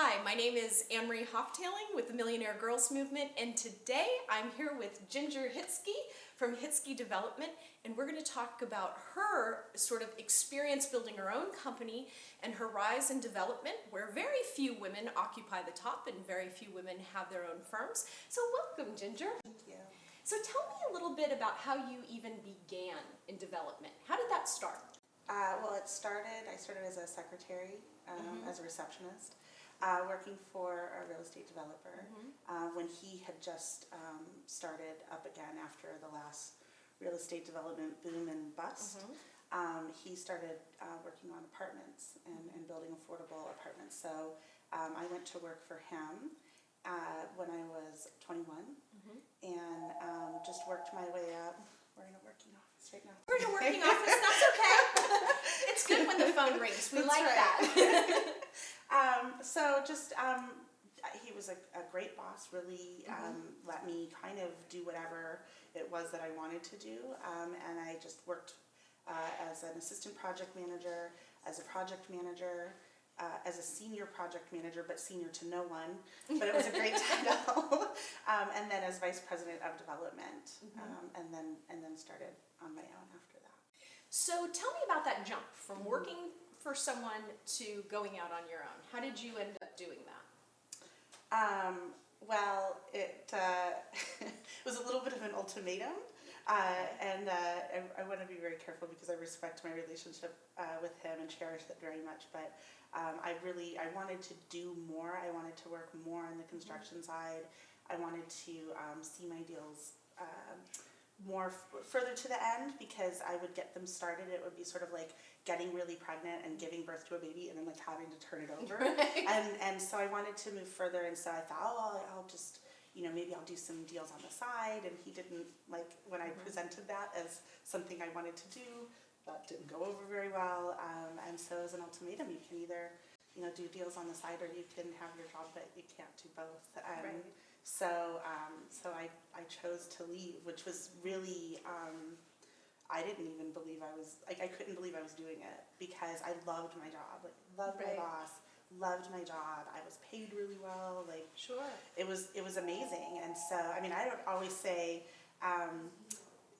Hi, my name is Anne-Marie Hoftailing with the Millionaire Girls Movement, and today I'm here with Ginger Hitzke from Hitzke Development, and we're going to talk about her sort of experience building her own company and her rise in development, where very few women occupy the top and very few women have their own firms. So welcome, Ginger. Thank you. So tell me a little bit about how you even began in development. How did that start? I started as a secretary, as a receptionist, working for a real estate developer when he had just started up again after the last real estate development boom and bust. He started working on apartments and building affordable apartments. So I went to work for him when I was 21 and just worked my way up. We're in a working office right now. We're in a working office, that's okay. It's good when the phone rings. We like that. He was a great boss, really let me kind of do whatever it was that I wanted to do. And I just worked as an assistant project manager, as a project manager, as a senior project manager, but senior to no one. But it was a great title. And then as vice president of development, and then started on my own after that. So tell me about that jump from working for someone to going out on your own. How did you end up doing that? It was a little bit of an ultimatum. And I want to be very careful because I respect my relationship with him and cherish it very much. But I wanted to do more. I wanted to work more on the construction side. I wanted to see my deals further to the end, because I would get them started. It would be sort of like getting really pregnant and giving birth to a baby and then like having to turn it over. Right. And so I wanted to move further, and so I thought, I'll just, maybe I'll do some deals on the side. And he didn't like when I presented that as something I wanted to do. That didn't go over very well. And so as an ultimatum, you can either do deals on the side, or you can have your job, but you can't do both. Right. So I chose to leave, which was really, I didn't even believe I couldn't believe I was doing it, because I loved my job, loved my boss, loved my job. I was paid really well, Sure. It was amazing. And so, I don't always say,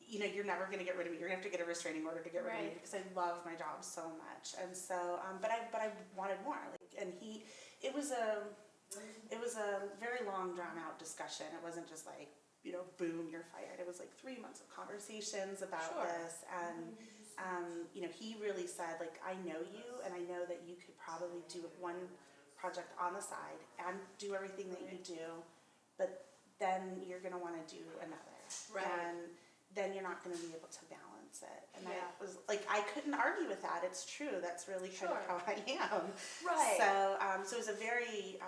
you're never going to get rid of me. You're going to have to get a restraining order to get rid of me, because I love my job so much. And so, but I wanted more. It was a very long, drawn-out discussion. It wasn't just like, boom, you're fired. It was like 3 months of conversations about this. And, he really said, I know you, and I know that you could probably do one project on the side and do everything that you do, but then you're going to want to do another. Right. And then you're not going to be able to balance it. And I was I couldn't argue with that. It's true. That's really kind of how I am. Right. So, so it was a very,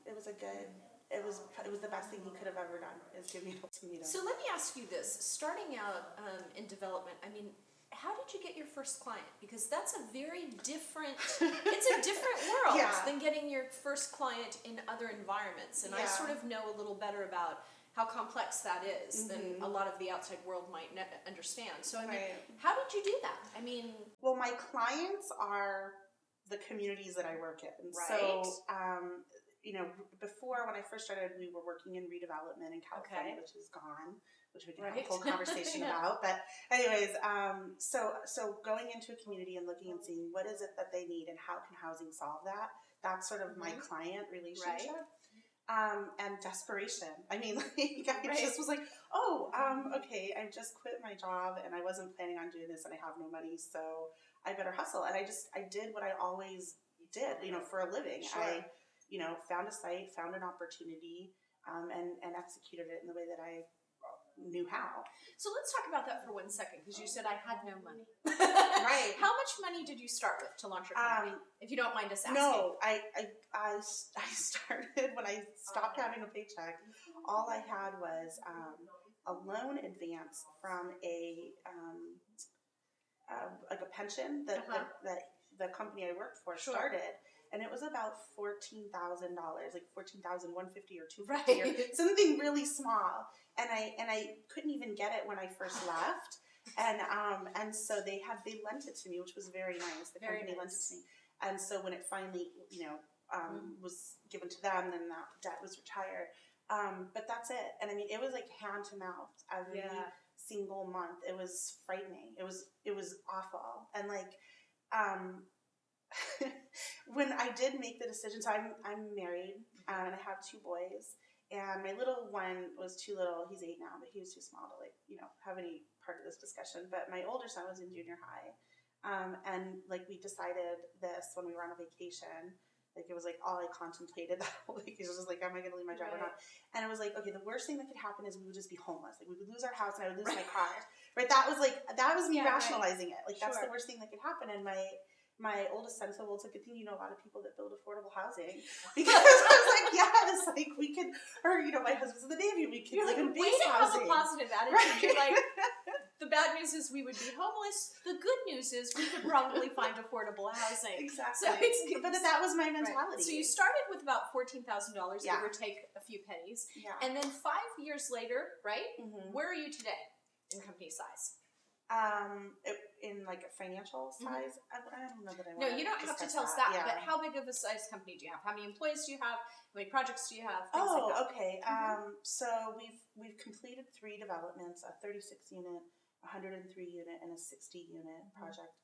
it was the best thing he could have ever done, is give me an ultimatum. So let me ask you this. Starting out in development, how did you get your first client? Because that's a very different, it's a different world than getting your first client in other environments. And I sort of know a little better about how complex that is than a lot of the outside world might understand. So, how did you do that? Well, my clients are the communities that I work in. Right. So, before, when I first started, we were working in redevelopment in California, which is gone, which we can have a whole conversation about. But anyways, so going into a community and looking and seeing what is it that they need and how can housing solve that, that's sort of my client relationship. And desperation. I just was like, okay, I just quit my job and I wasn't planning on doing this and I have no money, so I better hustle. And I did what I always did, for a living. Sure. I, found a site, found an opportunity, and executed it in the way that I knew how. So let's talk about that for 1 second, because you said I had no money. Right. How much money did you start with to launch your company, if you don't mind us asking? No, I started when I stopped having a paycheck. All I had was a loan advance from a pension that the company I worked for started. And it was about $14,000, like $14,150 or $250, or something really small. And I couldn't even get it when I first left. And so they lent it to me, which was very nice. The company lent it to me. And so when it finally, was given to them, then that debt was retired. But that's it. And I mean, it was like hand to mouth every single month. It was frightening. It was awful. And like, when I did make the decision, so I'm married and I have 2 boys, and my little one was too little. He's 8 now, but he was too small to like, have any part of this discussion. But my older son was in junior high. And like we decided this when we were on a vacation. Like it was like all I contemplated that whole vacation was just like, am I going to leave my job or not? And it was like, okay, the worst thing that could happen is we would just be homeless. Like we would lose our house and I would lose my car. Right? That was me rationalizing it. Like that's the worst thing that could happen. And my oldest son said, well, it's a good thing you know a lot of people that build affordable housing. Because I was like, yes, like we could, or my husband's in the Navy, we could live in base housing. Have a positive attitude. Right. You're like, the bad news is we would be homeless. The good news is we could probably find affordable housing. Exactly. So but that was my mentality. Right. So you started with about $14,000, give or take a few pennies. Yeah. And then 5 years later, right? Where are you today in company size? In like a financial size, I don't know that I want. No, you don't have to tell us that. But how big of a size company do you have? How many employees do you have? How many projects do you have? Things like that. Okay. So we've completed 3 developments: a 36 unit, 103 unit, and a 60 unit project.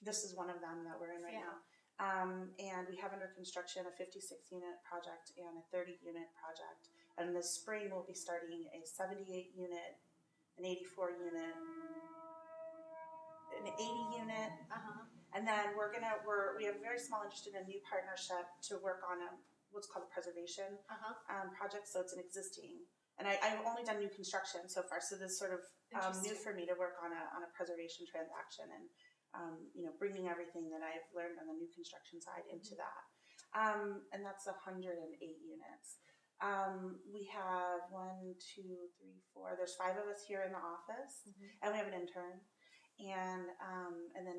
This is one of them that we're in right now. And we have under construction a 56 unit project and a 30 unit project. And this spring we'll be starting a 78 unit, an 84 unit, an 80 unit, and then we have a very small interest in a new partnership to work on what's called a preservation project. So it's an existing, and I've only done new construction so far. So this is sort of new for me to work on a preservation transaction and bringing everything that I've learned on the new construction side into that, and that's 108 units. We have 1, 2, 3, 4. There's 5 of us here in the office, and we have an intern. And then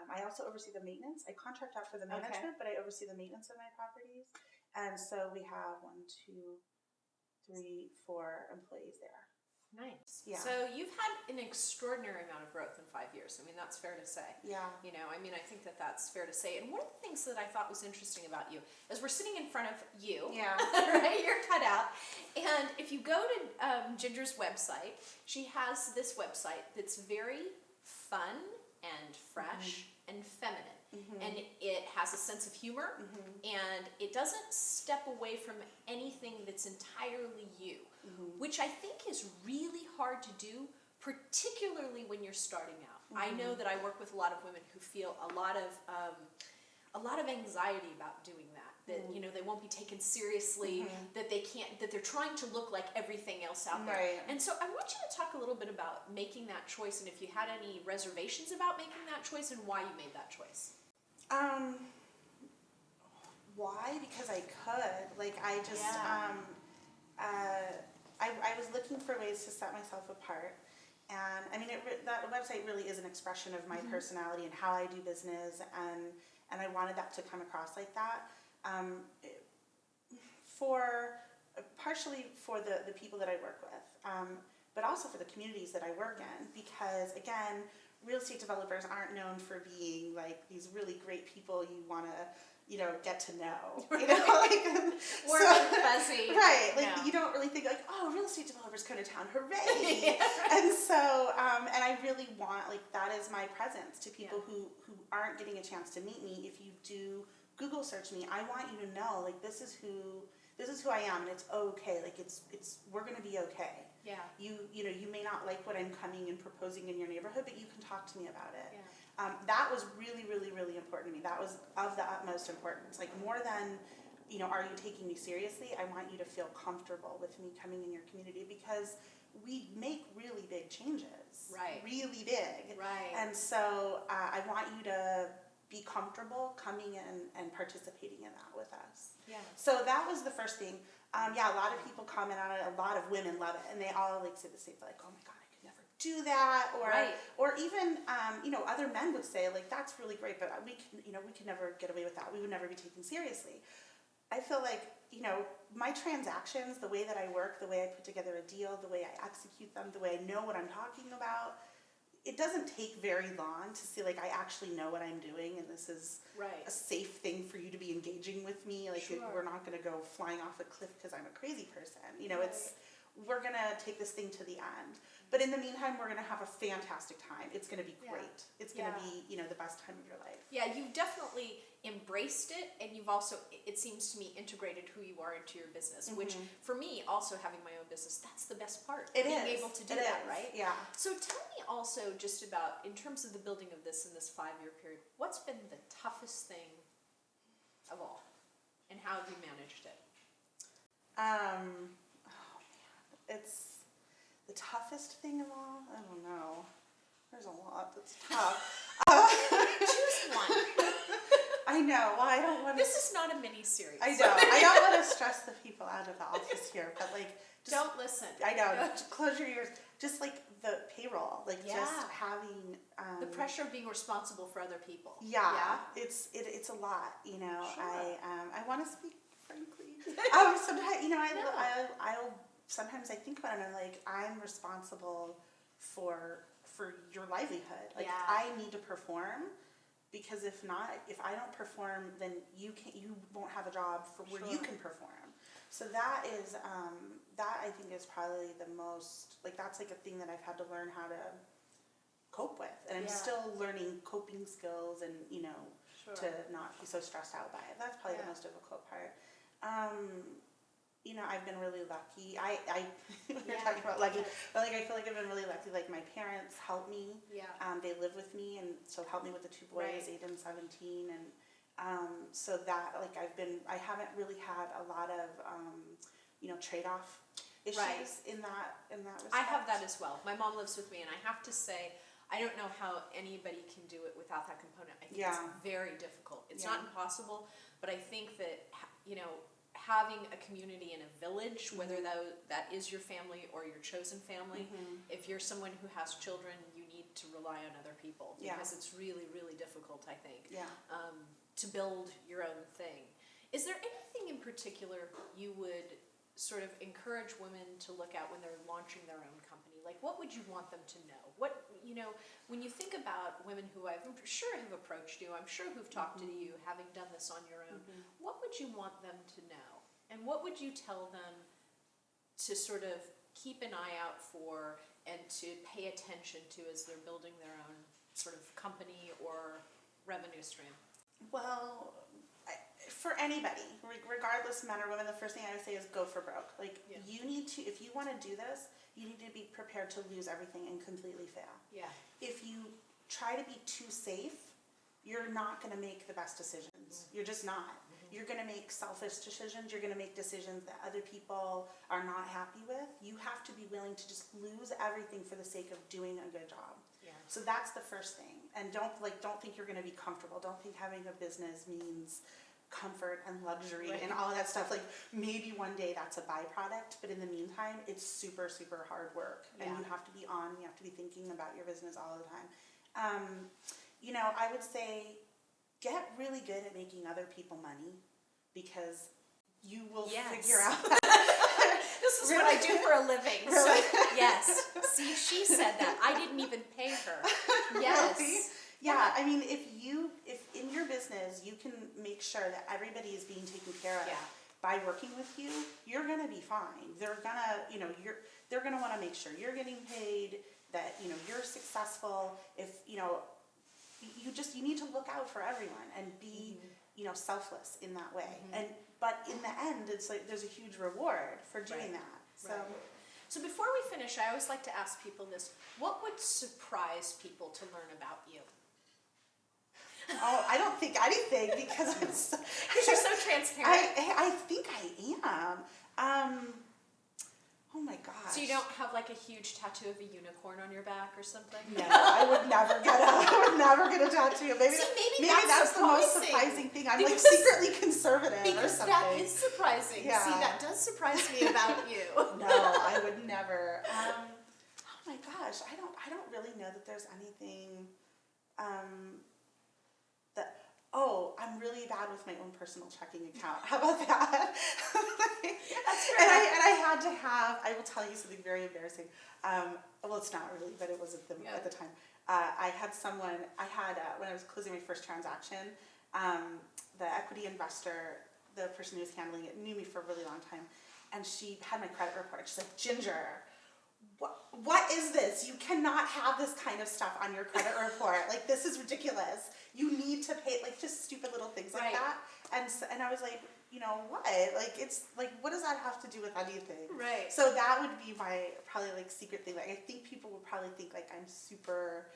I also oversee the maintenance. I contract out for the management, but I oversee the maintenance of my properties. And so we have 1, 2, 3, 4 employees there. Nice. Yeah. So you've had an extraordinary amount of growth in 5 years. I mean, that's fair to say. Yeah. I think that's fair to say. And one of the things that I thought was interesting about you is we're sitting in front of you. Yeah. Right? You're cut out. And if you go to Ginger's website, she has this website that's very fun and fresh and feminine. And it has a sense of humor, and it doesn't step away from anything that's entirely you, which I think is really hard to do, particularly when you're starting out. I know that I work with a lot of women who feel a lot of anxiety about doing that. That they won't be taken seriously, that they're trying to look like everything else out there. Right. And so I want you to talk a little bit about making that choice, and if you had any reservations about making that choice and why you made that choice. Why? Because I could. Like I just I was looking for ways to set myself apart. And I mean, that website really is an expression of my personality and how I do business, and I wanted that to come across like that. Partially for the people that I work with, but also for the communities that I work in, because again, real estate developers aren't known for being like these really great people you want to, get to know, Warm and fuzzy. Right, like you don't really think like, oh, real estate developers come to town, hooray! And so, and I really want, like, that is my presence to people who aren't getting a chance to meet me. If you do Google search me, I want you to know, like, this is who I am, and it's okay. Like, we're gonna be okay. Yeah. You may not like what I'm coming and proposing in your neighborhood, but you can talk to me about it. Yeah. That was really, really, really important to me. That was of the utmost importance. Like, more than, are you taking me seriously? I want you to feel comfortable with me coming in your community, because we make really big changes. Right. Really big. Right. And so I want you to be comfortable coming in and participating in that with us. Yeah. So that was the first thing. A lot of people comment on it. A lot of women love it, and they all like say the same thing, like, "Oh my God, I could never do that," or even other men would say, like, "That's really great, but we could never get away with that. We would never be taken seriously." I feel like my transactions, the way that I work, the way I put together a deal, the way I execute them, the way I know what I'm talking about, it doesn't take very long to see, like, I actually know what I'm doing, and this is Right. a safe thing for you to be engaging with me. Like, Sure. we're not gonna go flying off a cliff because I'm a crazy person. You know, Right. we're gonna take this thing to the end. But in the meantime, we're gonna have a fantastic time. It's gonna be Yeah. great. It's gonna Yeah. be, you know, the best time of your life. Yeah, you've definitely embraced it, and you've also, it seems to me, integrated who you are into your business, which for me, also having my own business, that's the best part. It being is. able to do It that, is. right? Yeah. So tell me also just about, in terms of the building of this in this 5-year period, what's been the toughest thing of all, and how have you managed it? Oh man, it's the toughest thing of all. I don't know. There's a lot that's tough. Choose one. I know. Well, I don't want to. This is not a mini series. I know. I don't want to stress the people out of the office here, but like, just, Don't listen. I know. Just close your ears. Just like the payroll, like Yeah. just having The pressure of being responsible for other people. Yeah, it's a lot. You know, Sure. I want to speak frankly. Sometimes, you know, I'll sometimes I think about it and I'm like, I'm responsible for your livelihood. Like, Yeah. I need to perform, because if not, if I don't perform, then you won't have a job for where you Sure. can perform. So that is that I think is probably the most, like, that's like a thing that I've had to learn how to cope with, and I'm Yeah. still learning coping skills, and you know, Sure. to not be so stressed out by it. That's probably Yeah. the most difficult part. You know, I've been really lucky. We were Yeah. talking about lucky, Yeah. but like I feel like I've been really lucky. Like, my parents help me. Yeah. They live with me, and so help me with the two boys, Right. 8 and 17, and so that, like, I haven't really had a lot of you know, trade-off issues Right. in that respect. I have that as well. My mom lives with me, and I have to say, I don't know how anybody can do it without that component. I think Yeah. it's very difficult. It's Yeah. not impossible, but I think that, you know, having a community in a village, whether that is your family or your chosen family, if you're someone who has children, you need to rely on other people, Yeah. because it's really, really difficult, I think, Yeah. to build your own thing. Is there anything in particular you would sort of encourage women to look at when they're launching their own company? Like, what would you want them to know? What, you know, when you think about women who I'm sure have approached you, I'm sure who've talked to you, having done this on your own, what would you want them to know? And what would you tell them to sort of keep an eye out for and to pay attention to as they're building their own sort of company or revenue stream? Well, for anybody, regardless men or women, the first thing I would say is go for broke. Like, Yeah. you need to, if you want to do this, you need to be prepared to lose everything and completely fail. Yeah. If you try to be too safe, you're not going to make the best decisions. You're just not. You're going to make selfish decisions. You're going to make decisions that other people are not happy with. You have to be willing to just lose everything for the sake of doing a good job. Yeah. So that's the first thing. And don't think you're going to be comfortable. Don't think having a business means comfort and luxury and all of that stuff. Like, maybe one day that's a byproduct, but in the meantime, it's super, super hard work. And Yeah. you have to be on, you have to be thinking about your business all the time. You know, I would say get really good at making other people money, because you will Yes. figure out This is what I do for a living. Really? So, yes. See, she said that. I didn't even pay her. Yes. Really? Yeah, I mean, if in your business you can make sure that everybody is being taken care of Yeah. by working with you, you're gonna be fine. They're gonna, you know, they're gonna want to make sure you're getting paid, that, you know, you're successful. If, you know, you need to look out for everyone and be, you know, selfless in that way. But in the end, it's like there's a huge reward for doing Right. that. So. Right. So before we finish, I always like to ask people this: what would surprise people to learn about you? Oh, I don't think anything, because I'm so, Because you're so transparent. I think I am. Oh my gosh. So you don't have like a huge tattoo of a unicorn on your back or something? No, I would never get a tattoo. Maybe See, maybe that's that's the most surprising. surprising thing. I'm like Because- secretly conservative or Because something. that is surprising. Yeah. See, that does surprise me about you. No, I would never. Oh my gosh, I don't really know that there's anything that. Oh, I'm really bad with my own personal checking account. How about that? That's And I had to have. I will tell you something very embarrassing. Well, it's not really, but it was at the time. I had when I was closing my first transaction, the equity investor, the person who was handling it, knew me for a really long time, and she had my credit report. She's like, Ginger, what is this? You cannot have this kind of stuff on your credit report. Like, this is ridiculous. You need to pay, like, just stupid little things like that. And I was like, you know what? Like, it's like, what does that have to do with anything? Right. So that would be my probably like secret thing. Like, I think people would probably think like I'm super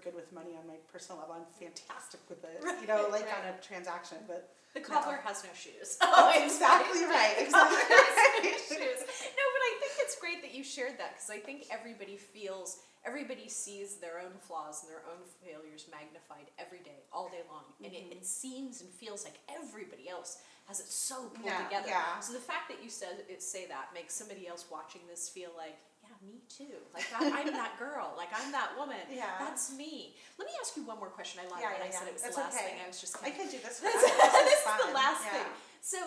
good with money on my personal level. I'm fantastic with it, you know, like on a transaction, but. The cobbler has no shoes. Oh, exactly right. Exactly right. Shoes. No, but I think it's great that you shared that, because I think everybody sees their own flaws and their own failures magnified every day, all day long. And it seems and feels like everybody else has it so pulled together. Yeah. So the fact that you say that makes somebody else watching this feel like, yeah, me too. Like, I'm that girl. Like, I'm that woman. Yeah. That's me. Let me ask you one more question. I lied when I said it was That's the last okay. thing. I was just I kidding. could do this. This is the last thing. So,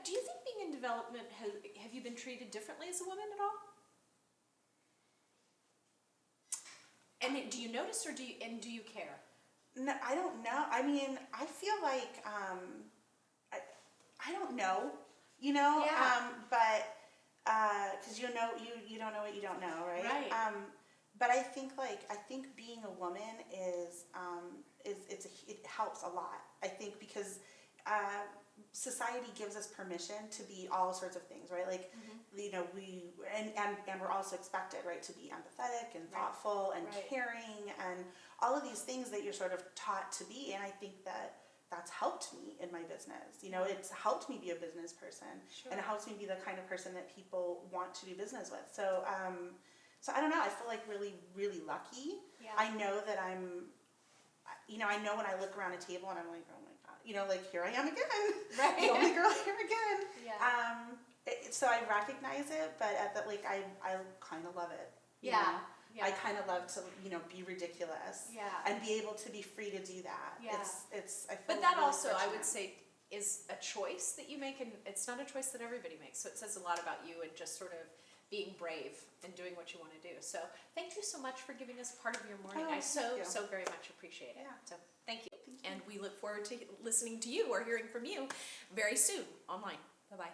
do you think being in development, have you been treated differently as a woman at all? And do you notice, or do you care? No, I don't know. I mean, I feel like I don't know, you know. Yeah. But because you don't know what you don't know, right? Right. But I think being a woman it helps a lot. I think because society gives us permission to be all sorts of things, right? Like, you know, and we're also expected, right, to be empathetic and thoughtful and caring and all of these things that you're sort of taught to be. And I think that's helped me in my business. You know, it's helped me be a business person, and it helps me be the kind of person that people want to do business with. So, so I don't know. I feel like really, really lucky. Yeah. I know that I know when I look around a table and I'm like, oh my God, you know, like, here I am again, the only girl here again. Yeah. So I recognize it, but I kind of love it. You know? I kind of love to, you know, be ridiculous. And be able to be free to do that. Yeah. I feel But that really also, I would fortunate. say, is a choice that you make, and it's not a choice that everybody makes. So it says a lot about you and just sort of being brave and doing what you want to do. So thank you so much for giving us part of your morning. I so very much appreciate it. So thank you. And we look forward to listening to you or hearing from you very soon online. Bye-bye.